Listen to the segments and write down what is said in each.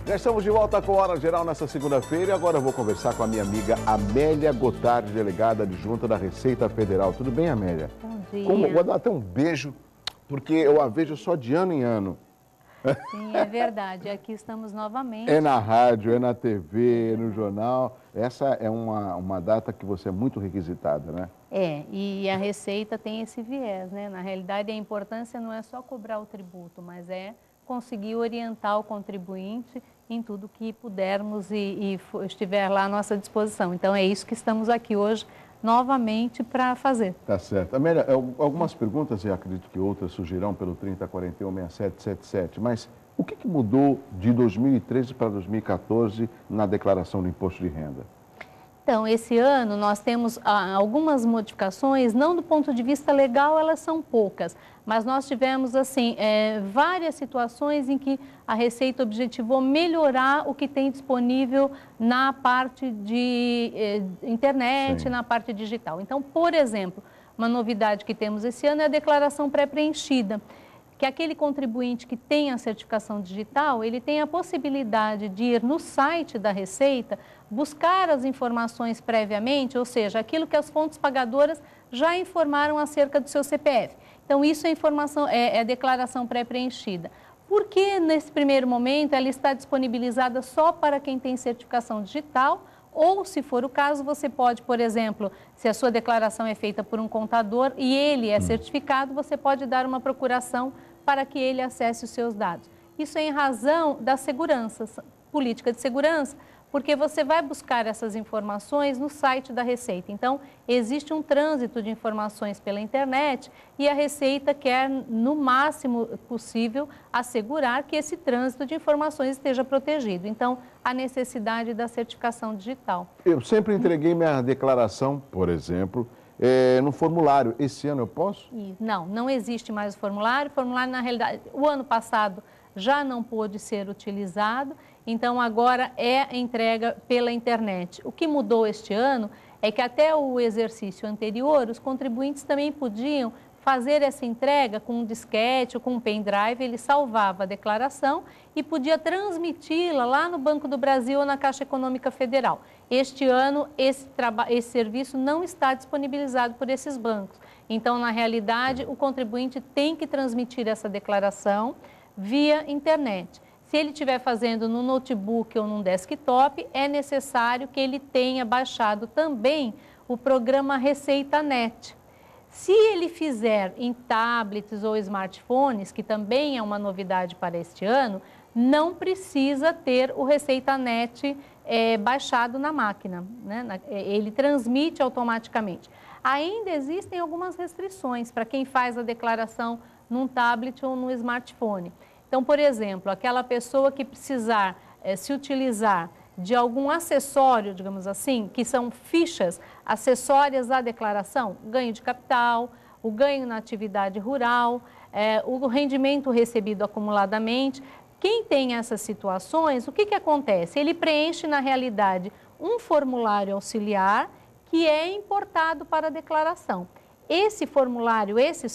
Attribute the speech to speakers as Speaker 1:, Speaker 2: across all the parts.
Speaker 1: Já estamos de volta com Hora Geral nessa segunda-feira e agora eu vou conversar com a minha amiga Amélia Gotardi, delegada adjunta da Receita Federal. Tudo bem, Amélia?
Speaker 2: Bom dia.
Speaker 1: Vou dar até um beijo, porque eu a vejo só de ano em ano.
Speaker 2: Sim, é verdade. Aqui estamos novamente.
Speaker 1: É na rádio, é na TV, no jornal. Essa é uma data que você é muito requisitada, né?
Speaker 2: É, e a Receita tem esse viés, né? Na realidade, a importância não é só cobrar o tributo, mas é conseguir orientar o contribuinte em tudo que pudermos e estiver lá à nossa disposição. Então, é isso que estamos aqui hoje novamente para fazer.
Speaker 1: Tá certo. Amélia, algumas perguntas, e acredito que outras surgirão pelo 3041-6777, mas o que mudou de 2013 para 2014 na declaração do imposto de renda?
Speaker 2: Então, esse ano nós temos algumas modificações, não do ponto de vista legal, elas são poucas, mas nós tivemos, assim, várias situações em que a Receita objetivou melhorar o que tem disponível na parte de internet,
Speaker 1: Sim.
Speaker 2: na parte digital. Então, por exemplo, uma novidade que temos esse ano é a declaração pré-preenchida, que aquele contribuinte que tem a certificação digital, ele tem a possibilidade de ir no site da Receita, buscar as informações previamente, ou seja, aquilo que as fontes pagadoras já informaram acerca do seu CPF. Então, isso é informação, é declaração pré-preenchida. Por que, nesse primeiro momento, ela está disponibilizada só para quem tem certificação digital? Ou, se for o caso, você pode, por exemplo, se a sua declaração é feita por um contador e ele é certificado, você pode dar uma procuração para que ele acesse os seus dados. Isso é em razão da segurança, política de segurança, porque você vai buscar essas informações no site da Receita. Então, existe um trânsito de informações pela internet e a Receita quer, no máximo possível, assegurar que esse trânsito de informações esteja protegido. Então, a necessidade da certificação digital.
Speaker 1: Eu sempre entreguei minha declaração, por exemplo, no formulário. Esse ano eu posso?
Speaker 2: Não existe mais o formulário. O formulário, na realidade, o ano passado já não pôde ser utilizado, então agora é entrega pela internet. O que mudou este ano é que até o exercício anterior, os contribuintes também podiam fazer essa entrega com um disquete ou com um pendrive, ele salvava a declaração e podia transmiti-la lá no Banco do Brasil ou na Caixa Econômica Federal. Este ano, esse serviço não está disponibilizado por esses bancos. Então, na realidade, o contribuinte tem que transmitir essa declaração via internet. Se ele estiver fazendo no notebook ou num desktop, é necessário que ele tenha baixado também o programa ReceitaNet. Se ele fizer em tablets ou smartphones, que também é uma novidade para este ano, não precisa ter o ReceitaNet baixado na máquina, né? Ele transmite automaticamente. Ainda existem algumas restrições para quem faz a declaração num tablet ou no smartphone. Então, por exemplo, aquela pessoa que precisar se utilizar de algum acessório, digamos assim, que são fichas acessórias à declaração, ganho de capital, o ganho na atividade rural, o rendimento recebido acumuladamente. Quem tem essas situações, o que acontece? Ele preenche, na realidade, um formulário auxiliar que é importado para a declaração. Esses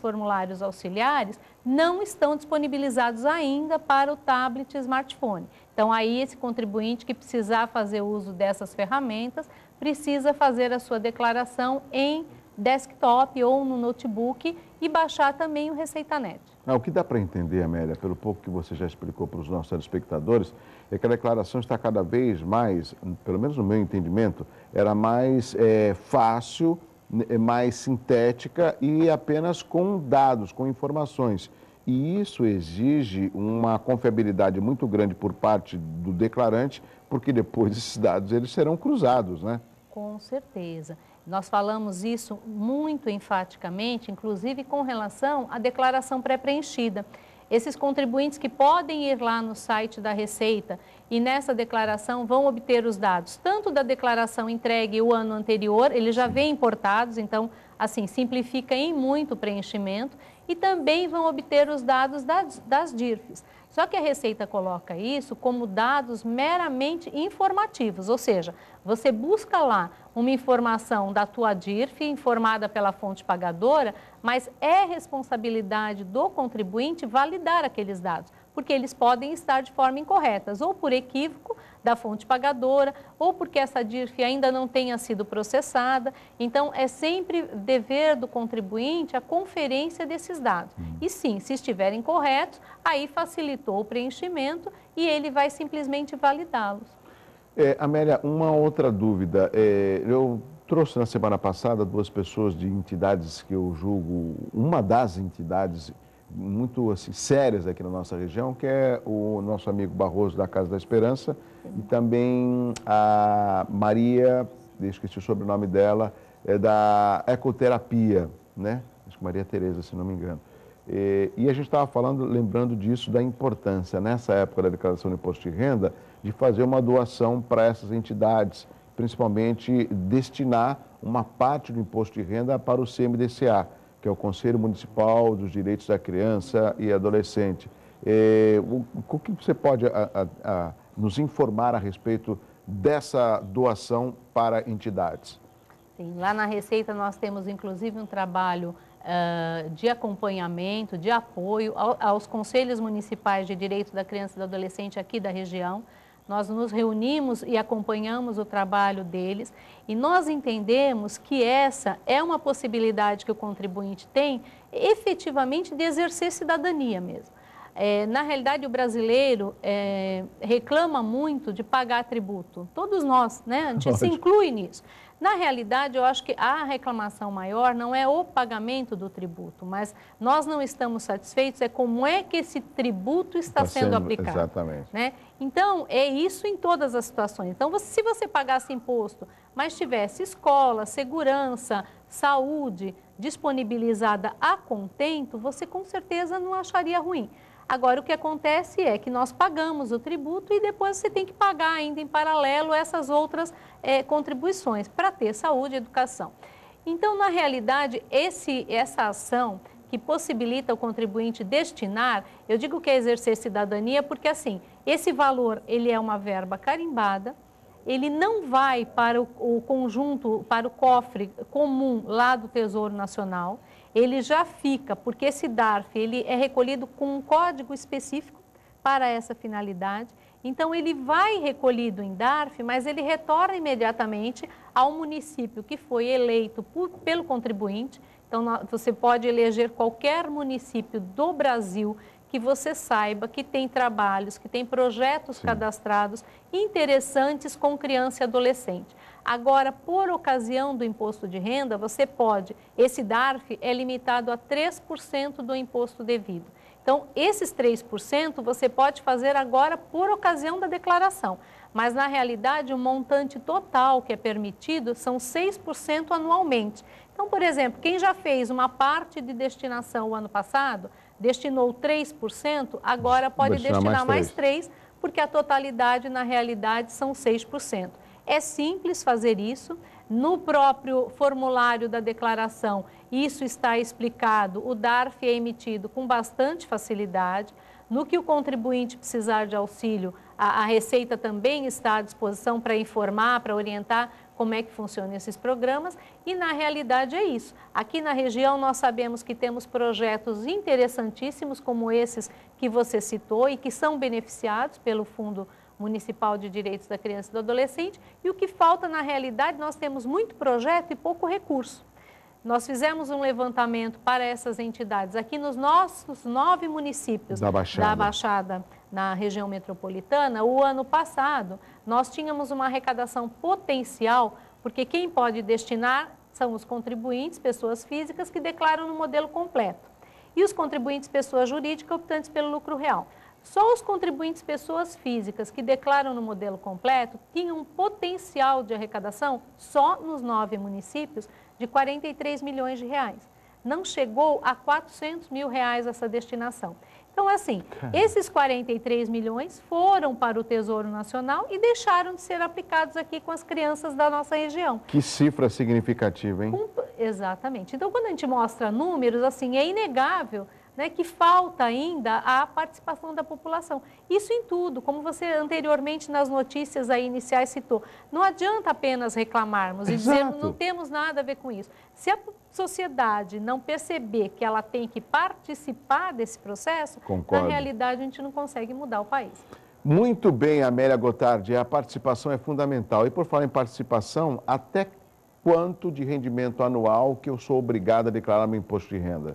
Speaker 2: formulários auxiliares não estão disponibilizados ainda para o tablet e smartphone. Então, aí esse contribuinte que precisar fazer uso dessas ferramentas, precisa fazer a sua declaração em desktop ou no notebook e baixar também o ReceitaNet.
Speaker 1: O que dá para entender, Amélia, pelo pouco que você já explicou para os nossos telespectadores, é que a declaração está cada vez mais, pelo menos no meu entendimento, era mais fácil, mais sintética e apenas com dados, com informações. E isso exige uma confiabilidade muito grande por parte do declarante, porque depois esses dados eles serão cruzados, né?
Speaker 2: Com certeza. Nós falamos isso muito enfaticamente, inclusive com relação à declaração pré-preenchida. Esses contribuintes que podem ir lá no site da Receita e nessa declaração vão obter os dados, tanto da declaração entregue o ano anterior, eles já vêm importados, então, assim, simplifica em muito o preenchimento, e também vão obter os dados das DIRFs. Só que a Receita coloca isso como dados meramente informativos, ou seja, você busca lá uma informação da tua DIRF, informada pela fonte pagadora, mas é responsabilidade do contribuinte validar aqueles dados, porque eles podem estar de forma incorreta, ou por equívoco da fonte pagadora, ou porque essa DIRF ainda não tenha sido processada. Então, é sempre dever do contribuinte a conferência desses dados. E sim, se estiverem corretos, aí facilitou o preenchimento e ele vai simplesmente validá-los.
Speaker 1: Amélia, uma outra dúvida. Eu trouxe na semana passada 2 pessoas de entidades que eu julgo, uma das entidades muito assim, sérias aqui na nossa região, que é o nosso amigo Barroso da Casa da Esperança, e também a Maria, esqueci o sobrenome dela, da ecoterapia, né? Acho que Maria Tereza, se não me engano. E a gente estava falando, lembrando disso, da importância, nessa época da declaração do imposto de renda, de fazer uma doação para essas entidades, principalmente destinar uma parte do imposto de renda para o CMDCA, que é o Conselho Municipal dos Direitos da Criança e Adolescente. O que você pode nos informar a respeito dessa doação para entidades?
Speaker 2: Sim, lá na Receita nós temos inclusive um trabalho de acompanhamento, de apoio aos Conselhos Municipais de Direito da Criança e do Adolescente aqui da região. Nós nos reunimos e acompanhamos o trabalho deles e nós entendemos que essa é uma possibilidade que o contribuinte tem efetivamente de exercer cidadania mesmo. Na realidade, o brasileiro reclama muito de pagar tributo. Todos nós, né? A gente se inclui nisso. Na realidade, eu acho que a reclamação maior não é o pagamento do tributo, mas nós não estamos satisfeitos, é como é que esse tributo está sendo aplicado.
Speaker 1: Exatamente.
Speaker 2: Né? Então, é isso em todas as situações. Então, se você pagasse imposto, mas tivesse escola, segurança, saúde disponibilizada a contento, você com certeza não acharia ruim. Agora, o que acontece é que nós pagamos o tributo e depois você tem que pagar ainda em paralelo essas outras contribuições para ter saúde e educação. Então, na realidade, essa ação que possibilita o contribuinte destinar, eu digo que é exercer cidadania porque, assim, esse valor, ele é uma verba carimbada, ele não vai para o conjunto, para o cofre comum lá do Tesouro Nacional, ele já fica, porque esse DARF ele é recolhido com um código específico para essa finalidade. Então, ele vai recolhido em DARF, mas ele retorna imediatamente ao município que foi eleito pelo contribuinte. Então, você pode eleger qualquer município do Brasil que você saiba que tem trabalhos, que tem projetos cadastrados interessantes com criança e adolescente. Agora, por ocasião do imposto de renda, você pode, esse DARF é limitado a 3% do imposto devido. Então, esses 3% você pode fazer agora por ocasião da declaração, mas na realidade o montante total que é permitido são 6% anualmente. Então, por exemplo, quem já fez uma parte de destinação o ano passado, destinou 3%, agora pode destinar mais 3%, porque a totalidade na realidade são 6%. É simples fazer isso, no próprio formulário da declaração isso está explicado, o DARF é emitido com bastante facilidade, no que o contribuinte precisar de auxílio, a Receita também está à disposição para informar, para orientar como é que funcionam esses programas e na realidade é isso. Aqui na região nós sabemos que temos projetos interessantíssimos como esses que você citou e que são beneficiados pelo Fundo Municipal de Direitos da Criança e do Adolescente, e o que falta na realidade, nós temos muito projeto e pouco recurso. Nós fizemos um levantamento para essas entidades aqui nos nossos 9 municípios da Baixada na região metropolitana. O ano passado, nós tínhamos uma arrecadação potencial, porque quem pode destinar são os contribuintes, pessoas físicas que declaram no modelo completo, e os contribuintes, pessoas jurídicas, optantes pelo lucro real. Só os contribuintes pessoas físicas que declaram no modelo completo tinham um potencial de arrecadação, só nos 9 municípios, de 43 milhões de reais. Não chegou a 400 mil reais essa destinação. Então, assim, esses 43 milhões foram para o Tesouro Nacional e deixaram de ser aplicados aqui com as crianças da nossa região.
Speaker 1: Que cifra significativa, hein?
Speaker 2: Exatamente. Então, quando a gente mostra números, assim, é inegável né, que falta ainda a participação da população. Isso em tudo, como você anteriormente nas notícias aí iniciais citou. Não adianta apenas reclamarmos e dizermos não temos nada a ver com isso. Se a sociedade não perceber que ela tem que participar desse processo,
Speaker 1: Concordo.
Speaker 2: na realidade a gente não consegue mudar o país.
Speaker 1: Muito bem, Amélia Gotardi, a participação é fundamental. E por falar em participação, até quanto de rendimento anual que eu sou obrigado a declarar meu imposto de renda?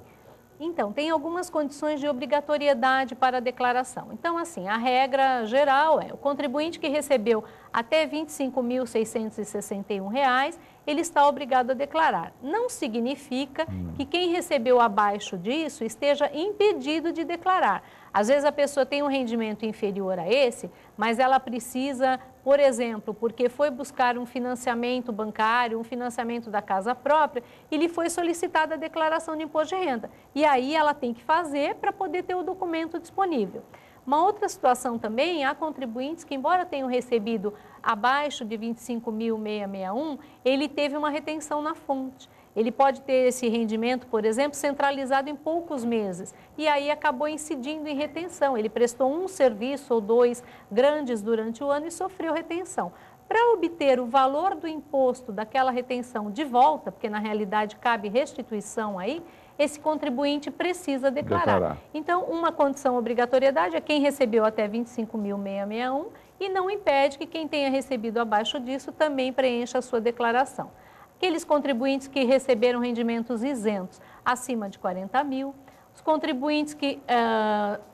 Speaker 2: Então, tem algumas condições de obrigatoriedade para a declaração. Então, assim, a regra geral é o contribuinte que recebeu até R$ 25.661, ele está obrigado a declarar. Não significa que quem recebeu abaixo disso esteja impedido de declarar. Às vezes a pessoa tem um rendimento inferior a esse, mas ela precisa, por exemplo, porque foi buscar um financiamento bancário, um financiamento da casa própria, e lhe foi solicitada a declaração de imposto de renda. E aí ela tem que fazer para poder ter o documento disponível. Uma outra situação também, há contribuintes que, embora tenham recebido abaixo de R$ 25.661, ele teve uma retenção na fonte. Ele pode ter esse rendimento, por exemplo, centralizado em poucos meses e aí acabou incidindo em retenção. Ele prestou um serviço ou dois grandes durante o ano e sofreu retenção. Para obter o valor do imposto daquela retenção de volta, porque na realidade cabe restituição aí, esse contribuinte precisa declarar. Então, uma condição de obrigatoriedade é quem recebeu até R$ 25.661 e não impede que quem tenha recebido abaixo disso também preencha a sua declaração. Aqueles contribuintes que receberam rendimentos isentos acima de 40 mil, os contribuintes que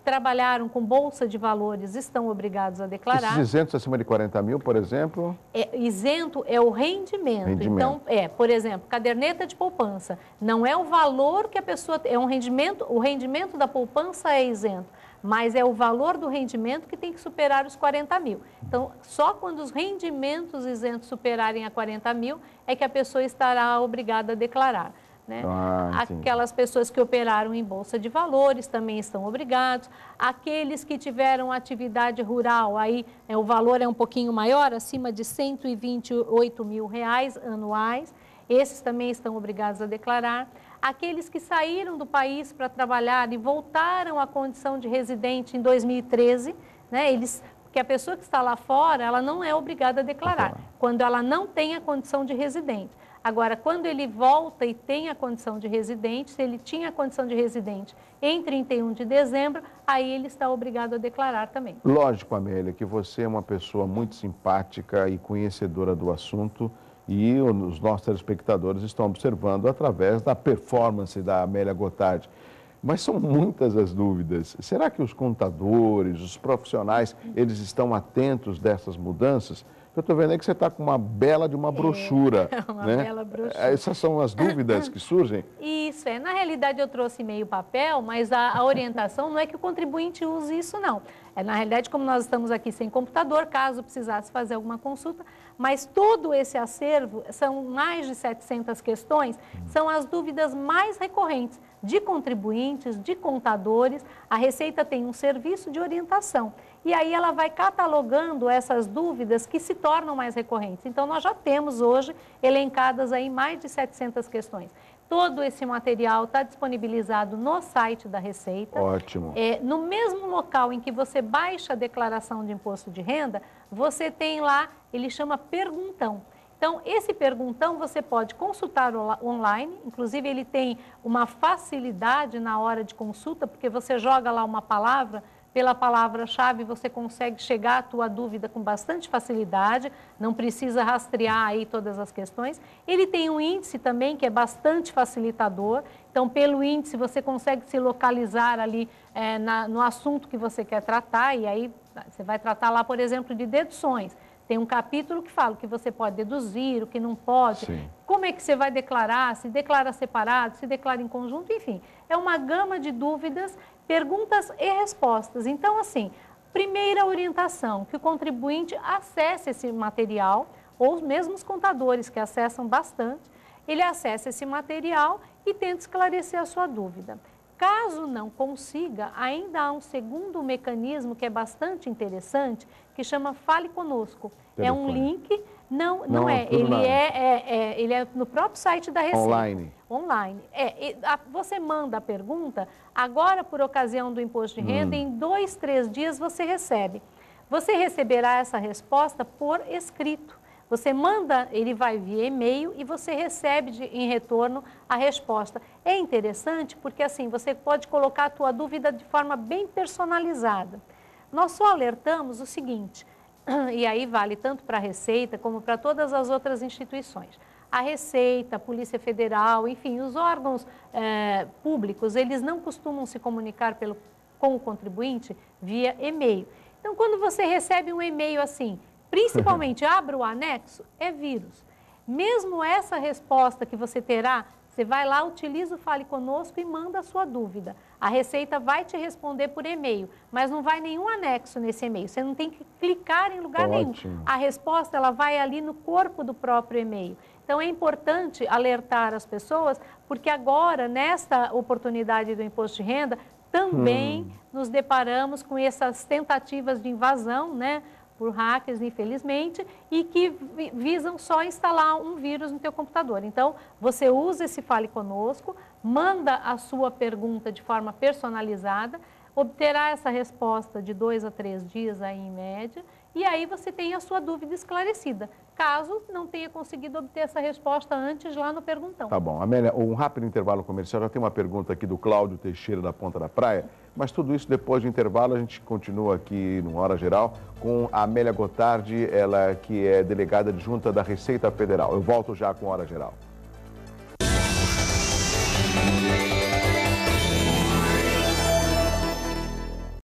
Speaker 2: trabalharam com bolsa de valores estão obrigados a declarar.
Speaker 1: Esses isentos acima de 40 mil, por exemplo?
Speaker 2: Isento é o rendimento. Então, por exemplo, caderneta de poupança. Não é o valor que a pessoa... É um rendimento, o rendimento da poupança é isento, mas é o valor do rendimento que tem que superar os 40 mil. Então, só quando os rendimentos isentos superarem a 40 mil é que a pessoa estará obrigada a declarar. Né? Aquelas pessoas que operaram em bolsa de valores também estão obrigados. Aqueles que tiveram atividade rural, aí o valor é um pouquinho maior, acima de R$ 128 mil anuais, esses também estão obrigados a declarar. Aqueles que saíram do país para trabalhar e voltaram à condição de residente em 2013, né, porque a pessoa que está lá fora, ela não é obrigada a declarar, quando ela não tem a condição de residente. Agora, quando ele volta e tem a condição de residente, se ele tinha a condição de residente em 31 de dezembro, aí ele está obrigado a declarar também.
Speaker 1: Lógico, Amélia, que você é uma pessoa muito simpática e conhecedora do assunto e os nossos telespectadores estão observando através da performance da Amélia Gotardi. Mas são muitas as dúvidas. Será que os contadores, os profissionais, eles estão atentos dessas mudanças? Eu estou vendo aí que você está com uma bela de uma brochura.
Speaker 2: Uma
Speaker 1: né?
Speaker 2: bela brochura.
Speaker 1: Essas são as dúvidas que surgem?
Speaker 2: Isso, na realidade eu trouxe meio papel, mas a orientação não é que o contribuinte use isso não. Na realidade, como nós estamos aqui sem computador, caso precisasse fazer alguma consulta, mas todo esse acervo, são mais de 700 questões, são as dúvidas mais recorrentes de contribuintes, de contadores. A Receita tem um serviço de orientação e aí ela vai catalogando essas dúvidas que se tornam mais recorrentes. Então, nós já temos hoje elencadas aí mais de 700 questões. Todo esse material está disponibilizado no site da Receita.
Speaker 1: Ótimo.
Speaker 2: No mesmo local em que você baixa a declaração de imposto de renda, você tem lá, ele chama Perguntão. Então, esse Perguntão você pode consultar online, inclusive ele tem uma facilidade na hora de consulta, porque você joga lá uma palavra, pela palavra-chave você consegue chegar à tua dúvida com bastante facilidade, não precisa rastrear aí todas as questões. Ele tem um índice também que é bastante facilitador, então pelo índice você consegue se localizar ali no assunto que você quer tratar e aí você vai tratar lá, por exemplo, de deduções. Tem um capítulo que fala o que você pode deduzir, o que não pode,
Speaker 1: Sim.
Speaker 2: Como é que você vai declarar, se declara separado, se declara em conjunto, enfim. É uma gama de dúvidas, perguntas e respostas. Então, assim, primeira orientação, que o contribuinte acesse esse material, ou mesmo os contadores que acessam bastante, ele acessa esse material e tenta esclarecer a sua dúvida. Caso não consiga, ainda há um segundo mecanismo que é bastante interessante, que chama Fale Conosco. Telefone. É um link, não é, ele é no próprio site da Receita.
Speaker 1: Online.
Speaker 2: online. Você manda a pergunta, agora por ocasião do imposto de renda, em 2, 3 dias você recebe. Você receberá essa resposta por escrito. Você manda, ele vai via e-mail e você recebe em retorno a resposta. É interessante porque assim, você pode colocar a tua dúvida de forma bem personalizada. Nós só alertamos o seguinte, e aí vale tanto para a Receita como para todas as outras instituições. A Receita, a Polícia Federal, enfim, os órgãos públicos, eles não costumam se comunicar com o contribuinte via e-mail. Então, quando você recebe um e-mail assim, principalmente abra o anexo, é vírus. Mesmo essa resposta que você terá, você vai lá, utiliza o Fale Conosco e manda a sua dúvida. A Receita vai te responder por e-mail, mas não vai nenhum anexo nesse e-mail. Você não tem que clicar em lugar nenhum. A resposta ela vai ali no corpo do próprio e-mail. Então é importante alertar as pessoas, porque agora, nesta oportunidade do imposto de renda, também nos deparamos com essas tentativas de invasão, né? Por hackers, infelizmente, e que visam só instalar um vírus no teu computador. Então, você usa esse Fale Conosco, manda a sua pergunta de forma personalizada, obterá essa resposta de 2 a 3 dias aí em média, e aí você tem a sua dúvida esclarecida, caso não tenha conseguido obter essa resposta antes lá no Perguntão.
Speaker 1: Tá bom. Amélia, um rápido intervalo comercial. Já tem uma pergunta aqui do Cláudio Teixeira, da Ponta da Praia, mas tudo isso depois do intervalo. A gente continua aqui no Hora Geral com a Amélia Gotardi, ela que é delegada adjunta da Receita Federal. Eu volto já com Hora Geral.